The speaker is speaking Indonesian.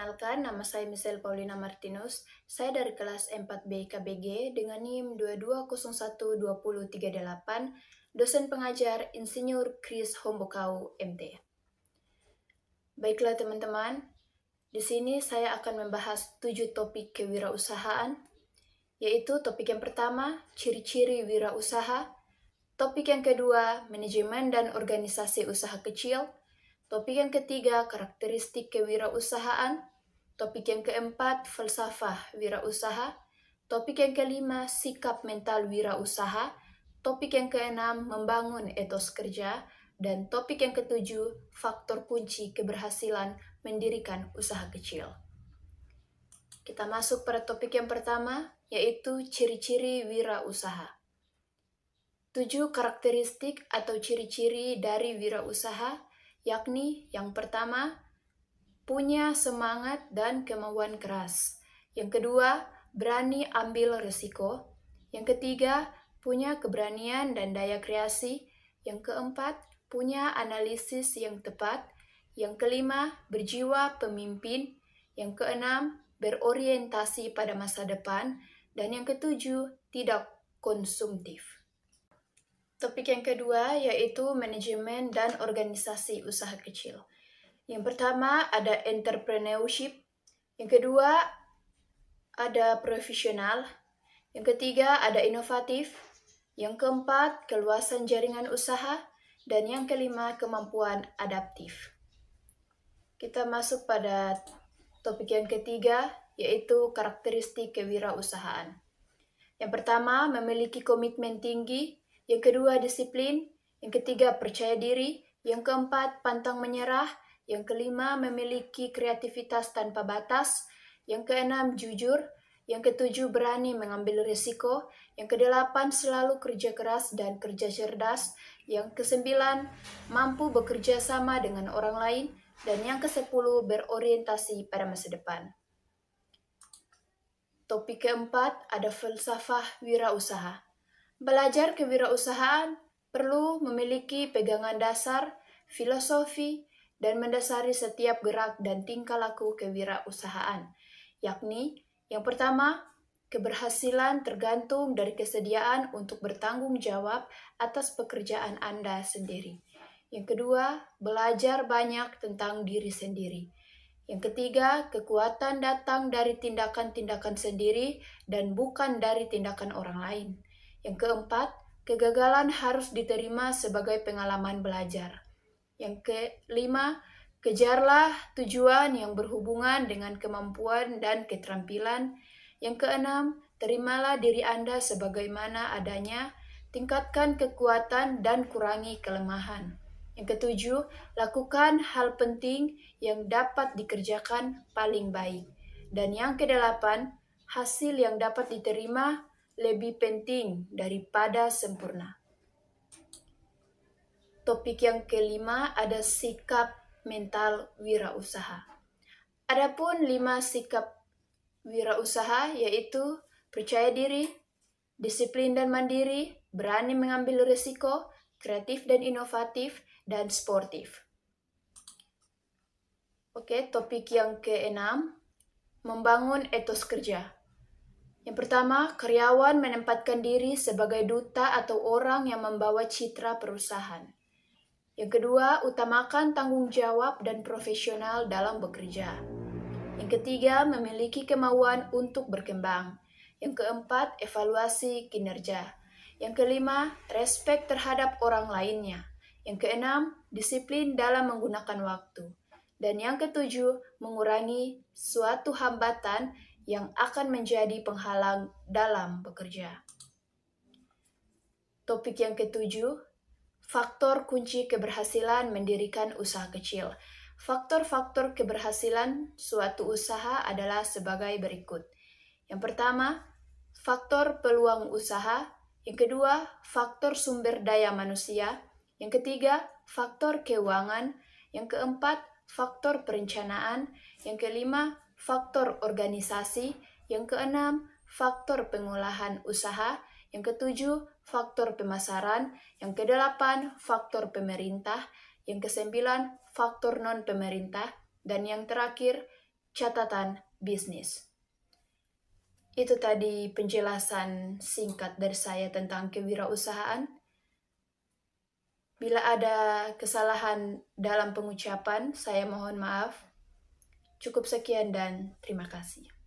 Perkenalkan, nama saya Michelle Paulina Martinus. Saya dari kelas 4B KBG dengan NIM 22012038, dosen pengajar Insinyur Chris Hombokau, MT. Baiklah teman-teman, di sini saya akan membahas 7 topik kewirausahaan, yaitu topik yang pertama, ciri-ciri wirausaha, topik yang kedua, manajemen dan organisasi usaha kecil, topik yang ketiga, karakteristik kewirausahaan, topik yang keempat, falsafah wirausaha, topik yang kelima, sikap mental wirausaha, topik yang keenam, membangun etos kerja, dan topik yang ketujuh, faktor kunci keberhasilan mendirikan usaha kecil. Kita masuk pada topik yang pertama, yaitu ciri-ciri wirausaha. 7 karakteristik atau ciri-ciri dari wirausaha, yakni yang pertama, punya semangat dan kemauan keras. Yang kedua, berani ambil risiko. Yang ketiga, punya keberanian dan daya kreasi. Yang keempat, punya analisis yang tepat. Yang kelima, berjiwa pemimpin. Yang keenam, berorientasi pada masa depan. Dan yang ketujuh, tidak konsumtif. Topik yang kedua yaitu manajemen dan organisasi usaha kecil. Yang pertama ada entrepreneurship, yang kedua ada profesional, yang ketiga ada inovatif, yang keempat keluasan jaringan usaha, dan yang kelima kemampuan adaptif. Kita masuk pada topik yang ketiga yaitu karakteristik kewirausahaan. Yang pertama memiliki komitmen tinggi, yang kedua disiplin, yang ketiga percaya diri, yang keempat pantang menyerah, yang kelima memiliki kreativitas tanpa batas, yang keenam jujur, yang ketujuh berani mengambil risiko, yang kedelapan selalu kerja keras dan kerja cerdas, yang kesembilan mampu bekerja sama dengan orang lain, dan yang kesepuluh berorientasi pada masa depan. Topik keempat ada falsafah wirausaha. Belajar kewirausahaan perlu memiliki pegangan dasar, filosofi, dan mendasari setiap gerak dan tingkah laku kewirausahaan, yakni yang pertama, keberhasilan tergantung dari kesediaan untuk bertanggung jawab atas pekerjaan Anda sendiri. Yang kedua, belajar banyak tentang diri sendiri. Yang ketiga, kekuatan datang dari tindakan-tindakan sendiri dan bukan dari tindakan orang lain. Yang keempat, kegagalan harus diterima sebagai pengalaman belajar. Yang kelima, kejarlah tujuan yang berhubungan dengan kemampuan dan keterampilan. Yang keenam, terimalah diri Anda sebagaimana adanya, tingkatkan kekuatan dan kurangi kelemahan. Yang ketujuh, lakukan hal penting yang dapat dikerjakan paling baik. Dan yang kedelapan, hasil yang dapat diterima lebih penting daripada sempurna. Topik yang kelima ada sikap mental wirausaha. Adapun 5 sikap wirausaha yaitu percaya diri, disiplin dan mandiri, berani mengambil risiko, kreatif dan inovatif, dan sportif. Oke, topik yang keenam, membangun etos kerja. Yang pertama, karyawan menempatkan diri sebagai duta atau orang yang membawa citra perusahaan. Yang kedua, utamakan tanggung jawab dan profesional dalam bekerja. Yang ketiga, memiliki kemauan untuk berkembang. Yang keempat, evaluasi kinerja. Yang kelima, respek terhadap orang lainnya. Yang keenam, disiplin dalam menggunakan waktu. Dan yang ketujuh, mengurangi suatu hambatan yang akan menjadi penghalang dalam bekerja. Topik yang ketujuh, faktor kunci keberhasilan mendirikan usaha kecil. Faktor-faktor keberhasilan suatu usaha adalah sebagai berikut. Yang pertama, faktor peluang usaha. Yang kedua, faktor sumber daya manusia. Yang ketiga, faktor keuangan. Yang keempat, faktor perencanaan. Yang kelima, faktor organisasi. Yang keenam, faktor pengolahan usaha. Yang ketujuh, faktor pemasaran. Yang kedelapan, faktor pemerintah. Yang kesembilan, faktor non-pemerintah. Dan yang terakhir, catatan bisnis. Itu tadi penjelasan singkat dari saya tentang kewirausahaan. Bila ada kesalahan dalam pengucapan, saya mohon maaf. Cukup sekian dan terima kasih.